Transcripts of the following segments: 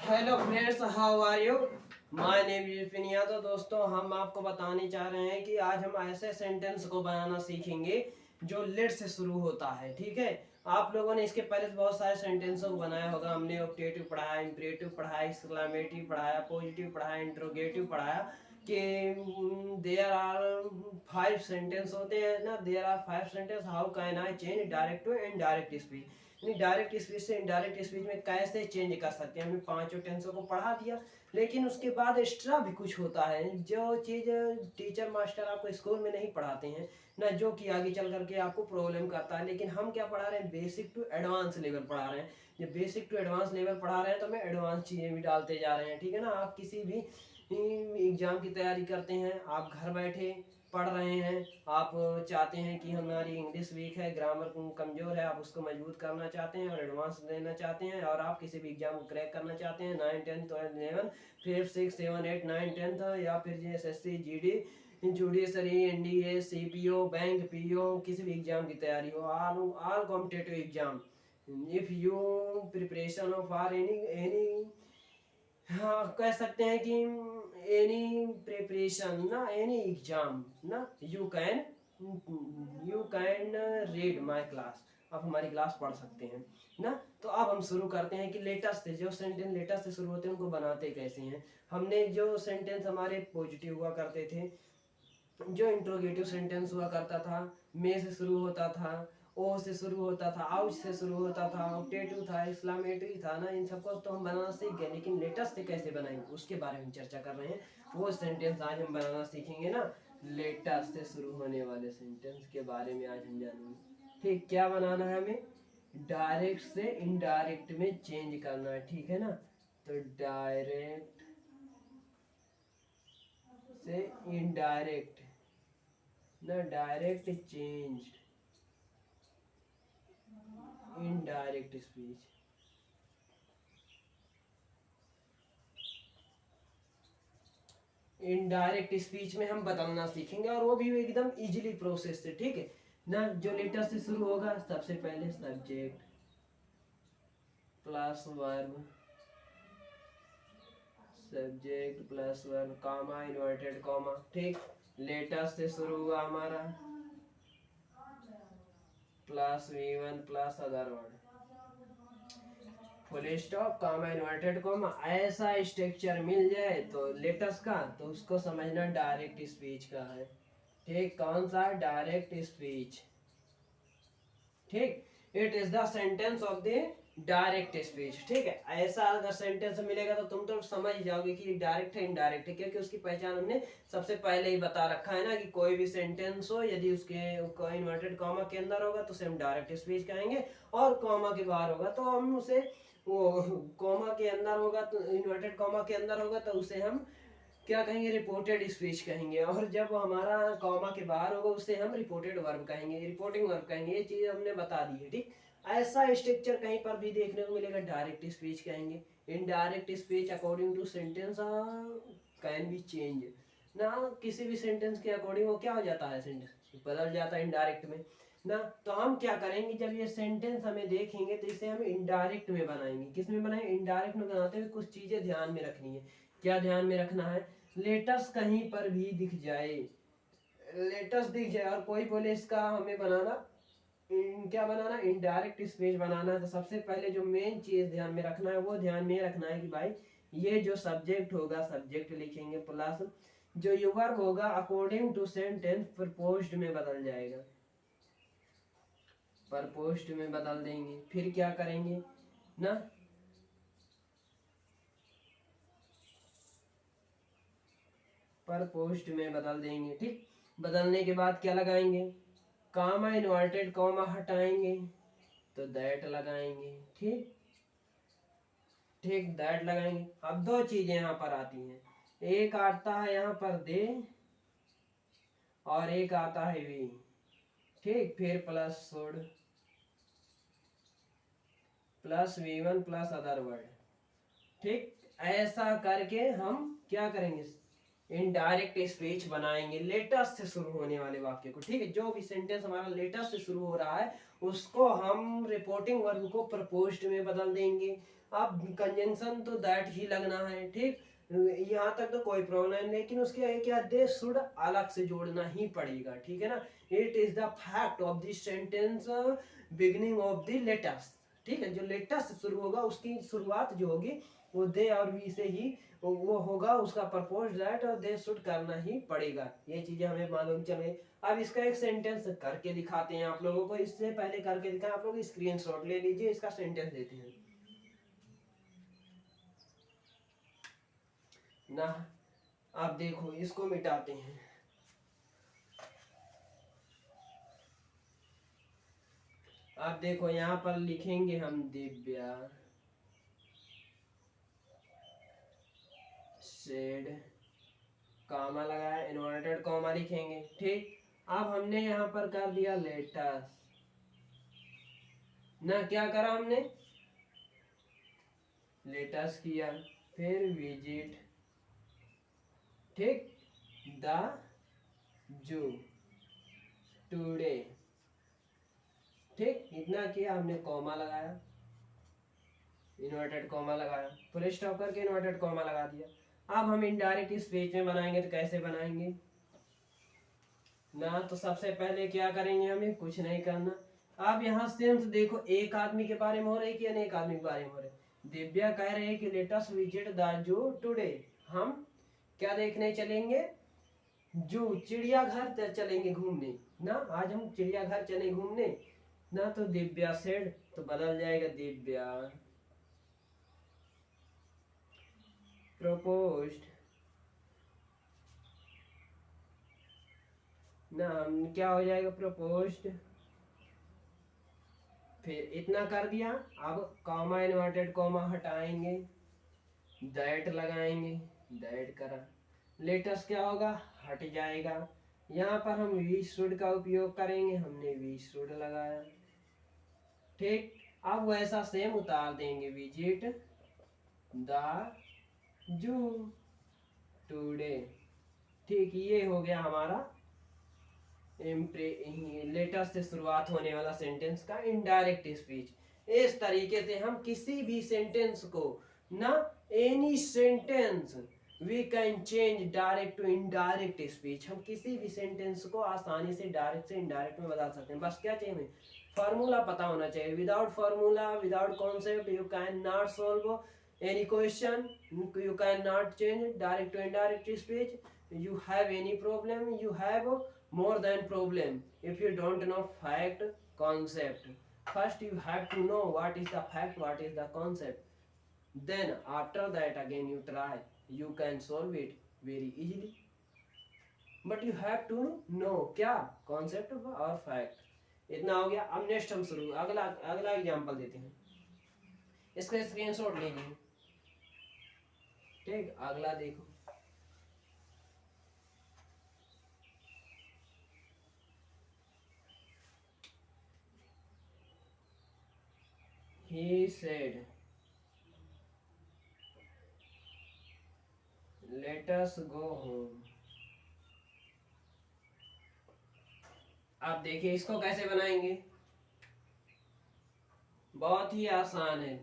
Hello friends, how are you? My name is फिनिया। तो दोस्तों, हम आपको बताने चाह रहे हैं कि आज हम ऐसे सेंटेंस को बनाना सीखेंगे जो लेट से शुरू होता है। ठीक है, आप लोगों ने इसके पहले तो बहुत सारे सेंटेंसों को बनाया होगा। हमने ऑप्टेटिव पढ़ाया, इंपरेटिव पढ़ाया, एक्सक्लेमेटिव पढ़ाया, पॉजिटिव पढ़ाया, इंट्रोगेटिव पढ़ाया कि देयर आर 5 सेंटेंस होते हैं ना। There are 5 sentence, how can I change direct to indirect speech. Direct speech से इनडायरेक्ट स्पीच में कैसे चेंज कर सकते हैं। हमने 5 टेंसों को पढ़ा दिया, लेकिन उसके बाद एक्स्ट्रा भी कुछ होता है जो चीज़ टीचर मास्टर आपको स्कूल में नहीं पढ़ाते हैं ना, जो कि आगे चल करके आपको प्रॉब्लम करता है। लेकिन हम क्या पढ़ा रहे हैं, बेसिक टू एडवांस लेवल पढ़ा रहे हैं। जब बेसिक टू एडवांस लेवल पढ़ा रहे हैं तो हमें एडवांस चीज़ें भी डालते जा रहे हैं। ठीक है ना, आप किसी भी एग्जाम की तैयारी करते हैं, आप घर बैठे पढ़ रहे हैं, आप चाहते हैं कि हमारी इंग्लिश वीक है, ग्रामर कमज़ोर है, आप उसको मजबूत करना चाहते हैं और एडवांस लेना चाहते हैं, और आप किसी भी एग्जाम को क्रैक करना चाहते हैं, 9, 10, 11, 5, 6, 7, 8, 9, 10 या फिर SSC, GD, judiciary, NDA, CPO, bank, PO, किसी भी एग्जाम की तैयारी हो, all competitive exam, if you preparation of for any, हाँ कह सकते हैं कि एनी प्रिपरेशन ना, एनी एग्जाम ना, you can read my class, आप हमारी क्लास पढ़ सकते हैं ना। तो अब हम शुरू करते हैं कि लेटेस्ट से जो सेंटेंस लेटेस्ट से शुरू होते हैं उनको बनाते कैसे हैं। हमने जो सेंटेंस हमारे पॉजिटिव हुआ करते थे, जो इंट्रोगेटिव सेंटेंस हुआ करता था, मे से शुरू होता था, ओ से शुरू होता था, आउट से शुरू होता था, ऑप्टेटिव था, एक्सक्लेमेटरी था ना, इन सबको तो हम बनाना सीख गए, लेकिन लेटेस्ट से कैसे बनाएंगे उसके बारे में चर्चा कर रहे हैं। वो सेंटेंस आज हम बनाना सीखेंगे ना। लेटेस्ट से शुरू होने वाले सेंटेंस के बारे में आज हम जानेंगे। ठीक, क्या बनाना है हमें? डायरेक्ट से इनडायरेक्ट में चेंज करना है। ठीक है ना, तो डायरेक्ट से इनडायरेक्ट ना, direct change indirect speech. Indirect speech में हम बदलना सीखेंगे, और वो भी एकदम इजीली प्रोसेस से। ठीक है ना, जो लेटर से शुरू होगा, सबसे पहले subject plus verb, subject plus verb, comma, inverted comma. ठीक, लेटर से शुरू हुआ हमारा, plus V1 plus other word, full stop, comma, inverted comma. ऐसा स्ट्रक्चर मिल जाए तो लेटर्स का, तो उसको समझना डायरेक्ट स्पीच का है। ठीक, कौन सा? Direct speech. ठीक, it is the sentence of the direct speech. ठीक है, ऐसा अगर सेंटेंस मिलेगा तो तुम तो समझ जाओगे कि डायरेक्ट है इनडायरेक्ट है, क्योंकि उसकी पहचान हमने सबसे पहले ही बता रखा है ना, कि कोई भी सेंटेंस हो यदि उसके इन्वर्टेड कॉमा के अंदर होगा तो उसे हम डायरेक्ट स्पीच कहेंगे, और कॉमा के बाहर होगा तो हम उसे, वो कॉमा के अंदर होगा तो, इन्वर्टेड कॉमा के अंदर होगा तो उसे हम क्या कहेंगे? रिपोर्टेड स्पीच कहेंगे। और जब हमारा कॉमा के बाहर होगा उसे हम रिपोर्टेड वर्ब कहेंगे, रिपोर्टिंग वर्ब कहेंगे। ये चीज हमने बता दी है। ठीक, ऐसा स्ट्रक्चर कहीं पर भी देखने को मिलेगा, डायरेक्ट स्पीच कहेंगे। Indirect speech according to sentence can be change ना, किसी भी सेंटेंस के अकॉर्डिंग वो क्या हो जाता है, सेंटेंस बदल जाता है इनडायरेक्ट में ना। तो हम क्या करेंगे, जब ये सेंटेंस हमें देखेंगे तो इसे हम इनडायरेक्ट में बनाएंगे। किस में बनाएंगे? इनडायरेक्ट में बनाते हुए कुछ चीजें ध्यान में रखनी है। क्या ध्यान में रखना है? लेटर्स कहीं पर भी दिख जाए, लेटर्स दिख जाए और कोई बोले इसका हमें बनाना क्या बनाना, इनडायरेक्ट स्पीच बनाना है, तो सबसे पहले जो मेन चीज ध्यान में रखना है वो ध्यान में रखना है कि भाई ये जो सब्जेक्ट होगा, सब्जेक्ट लिखेंगे, प्लस जो ये वर्ब होगा अकॉर्डिंग टू सेंटेंस प्रपोज्ड में बदल जाएगा, प्रपोज्ड में बदल देंगे। फिर क्या करेंगे ना, प्रपोज्ड में बदल देंगे। ठीक, बदलने के बाद क्या लगाएंगे? कॉमा, इन्वर्टेड कॉमा हटाएंगे तो दैट लगाएंगे। ठीक, ठीक, दैट लगाएंगे। अब दो चीजें यहाँ पर आती हैं, एक आता है यहाँ पर दे, और एक आता है वी। ठीक, फिर plus should, plus V1 plus other word. ठीक, ऐसा करके हम क्या करेंगे, इनडायरेक्ट स्पीच बनाएंगे लेटेस्ट से शुरू होने वाले वाक्य को, ठीक है। जो भी सेंटेंस हमारा लेटेस्ट से शुरू हो रहा है उसको हम रिपोर्टिंग वर्ब को प्रपोज्ड में बदल देंगे। अब कंजंक्शन तो दैट ही लगना है, ठीक। यहाँ तक तो कोई प्रॉब्लम नहीं, लेकिन उसके आगे क्या दे शुड अलग से जोड़ना ही पड़ेगा, ठीक है ना। It is the fact of this sentence beginning of the latest, ठीक है। जो लेटेस्ट से शुरू होगा उसकी शुरुआत जो होगी वो दे और वी से ही वो होगा, उसका प्रपोज दैट और दे शुड करना ही पड़ेगा। ये चीजें हमें मालूम चले। अब इसका एक सेंटेंस करके दिखाते हैं आप लोगों को। इससे पहले करके दिखाएं, आप लोग स्क्रीनशॉट ले लीजिए, इसका सेंटेंस देते हैं ना। आप देखो इसको मिटाते हैं। आप देखो यहाँ पर लिखेंगे हम दिव्या सेड, कॉमा लगाया, इन्वर्टेड कॉमा लिखेंगे, ठीक। अब हमने यहाँ पर कर दिया लेटस ना, क्या करा हमने लेटस किया, फिर विजिट, ठीक, द जू टुडे, ठीक। इतना किया हमने, कॉमा लगाया, इन्वर्टेड कॉमा लगाया, फुल स्टॉप करके इन्वर्टेड कॉमा लगा दिया। अब हम इनडायरेक्ट स्पीच में बनाएंगे तो कैसे बनाएंगे ना। तो सबसे पहले क्या करेंगे, हमें कुछ नहीं करना। अब यहाँ सेंस देखो, एक आदमी के बारे में हो रही है कि अनेक आदमी के बारे में हो रहे। दिव्या कह रहे हैं कि let us visit the zoo today. हम क्या देखने चलेंगे, जू, चिड़ियाघर चलेंगे घूमने ना। आज हम चिड़ियाघर चले घूमने ना। तो दिव्या सेड तो बदल जाएगा दिव्या proposed ना, क्या हो जाएगा proposed। फिर इतना कर दिया। अब कॉमा इन्वर्टेड कॉमा हटाएंगे, दैट लगाएंगे, दैट करा, लेटेस्ट क्या होगा हट जाएगा। यहाँ पर हम वी शुड का उपयोग करेंगे, हमने वी शुड लगाया, ठीक। अब वैसा सेम उतार देंगे, विजिट द जू टुडे, ठीक। ये हो गया हमारा लेटेस्ट से शुरुआत होने वाला सेंटेंस का इनडायरेक्ट स्पीच। इस तरीके से हम किसी भी सेंटेंस को ना, any sentence we can change direct to indirect speech. हम किसी भी सेंटेंस को आसानी से डायरेक्ट से इनडायरेक्ट में बदल सकते हैं। बस क्या चाहिए हमें, फार्मूला पता होना चाहिए। Without formula, without concept you can not solve any question, you cannot change direct to indirect speech. You have any problem, you have more than problem if you don't know fact concept. First you have to know what is the fact, what is the concept, then after that again you try, you can solve it very easily, but you have to know क्या concept और fact। इतना हो गया। अब next हम शुरू अगला अगला एग्जांपल देते हैं, इसका स्क्रीनशॉट ले लीजिए, ठीक। अगला देखो, he said let us go home। आप देखिए इसको कैसे बनाएंगे, बहुत ही आसान है।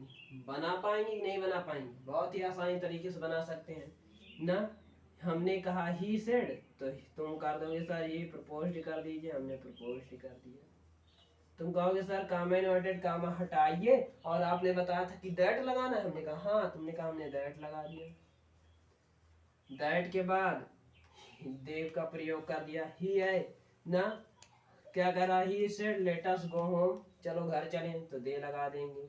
बना पाएंगे कि नहीं बना पाएंगे, बहुत ही आसानी तरीके से बना सकते हैं ना। हमने कहा ही सेड तो तुम कर दोगे सर ये प्रपोज्ड कर दीजिए, हमने प्रपोज्ड कर दिया। तुम कहोगे सर कामा इन्वर्टेड कामा हटाइए, और आपने बताया था कि दैट लगाना है, हमने कहा हाँ, तुमने कहा हमने दैट लगा दिया। दैट के बाद देव का प्रयोग कर दिया, ही है ना। क्या करा, he said let us go home, चलो घर चलें, तो दे लगा देंगे,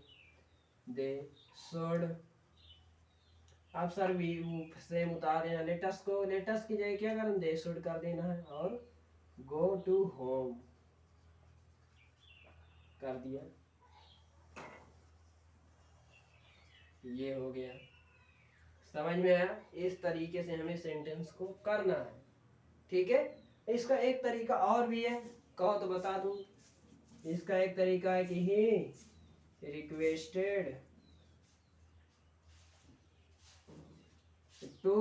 दे शुड। अब सर भी सेम उतार देना, लेटस को लेटस की जगह क्या करना, दे शुड कर देना है, और गो टू होम कर दिया। ये हो गया, समझ में आया। इस तरीके से हमें सेंटेंस को करना है, ठीक है। इसका एक तरीका और भी है, कहो तो बता दूं। इसका एक तरीका है कि ही रिक्वेस्टेड टू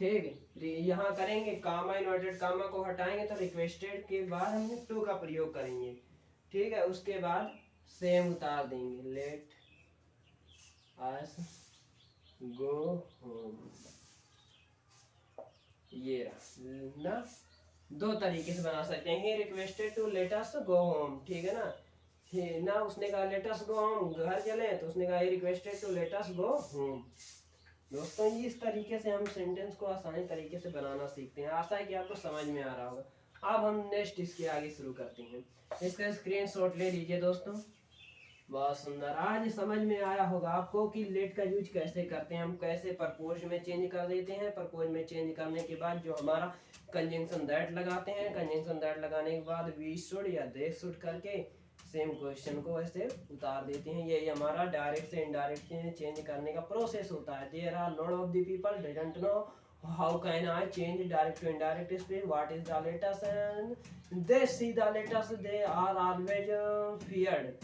ठीक है, यहाँ करेंगे कामा, इन्वर्टेड कामा को हटाएंगे तो रिक्वेस्टेड के बाद हम टू का प्रयोग करेंगे। ठीक है, उसके बाद सेम उतार देंगे, लेट अस गो होम। ये रहा ना, दो तरीके से बना सकते हैं। He requested to let us go home, ठीक है ना। ही ना, उसने कहा लेट अस गो होम, घर चले, तो उसने कहा he requested to let us go home. दोस्तों इस तरीके से हम सेंटेंस को आसानी तरीके से बनाना सीखते हैं। आशा है कि आपको समझ में आ रहा होगा। अब हम नेक्स्ट इसके आगे शुरू करते हैं। इसका स्क्रीनशॉट ले लीजिए दोस्तों। बहुत सुंदर, आज समझ में आया होगा आपको कि लेट का यूज कैसे करते हैं, हम कैसे परपोज में चेंज कर देते हैं। परपोज में चेंज करने के बाद जो हमारा कंजंक्शन दैट लगाते हैं, कंजंक्शन दैट लगाने के बाद वी शुड या दे शुड करके सेम क्वेश्चन को ऐसे उतार देते हैं। यही हमारा डायरेक्ट से इनडायरेक्ट चेंज करने का प्रोसेस होता है। There are lot of the people doesn't know how can I change direct to indirect speech, what is the latest and they see the latest, they are always feared,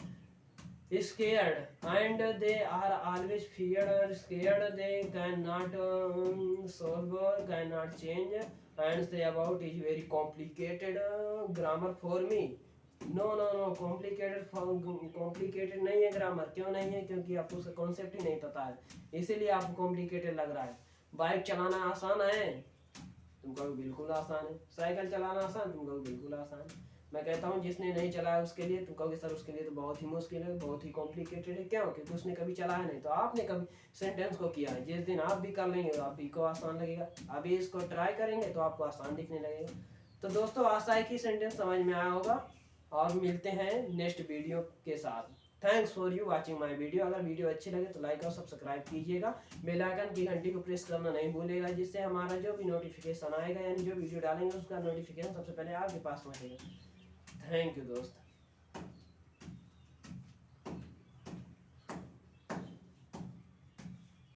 scared, and they are always feared or scared. They cannot solve or cannot change and say about is very complicated grammar for me. No no no, complicated नहीं है grammar. क्यों नहीं है? क्योंकि आपको उसका concept ही नहीं पता है, इसीलिए आपको कॉम्प्लिकेटेड लग रहा है। बाइक चलाना आसान है, तुम कहो बिल्कुल आसान है। साइकिल चलाना आसान, तुम कहो बिल्कुल आसान है। मैं कहता हूँ जिसने नहीं चलाया उसके लिए तुम कहोगे सर उसके लिए तो बहुत ही मुश्किल है, बहुत ही कॉम्प्लिकेटेड है। क्यों? क्योंकि उसने कभी चलाया नहीं, तो आपने कभी सेंटेंस को किया है। जिस दिन आप भी कर लेंगे आप भी को आसान लगेगा। अभी इसको ट्राई करेंगे तो आपको आसान दिखने लगेगा। तो दोस्तों आशा है कि सेंटेंस समझ में आया होगा, और मिलते हैं नेक्स्ट वीडियो के साथ। Thanks for you watching my video. अगर वीडियो अच्छी लगे तो लाइक और सब्सक्राइब कीजिएगा। बेल आइकन की घंटी को प्रेस करना नहीं भूलेगा, जिससे हमारा जो भी नोटिफिकेशन आएगा यानी जो वीडियो डालेंगे उसका नोटिफिकेशन सबसे पहले आपके पास पहुंचेगा। थैंक यू दोस्त।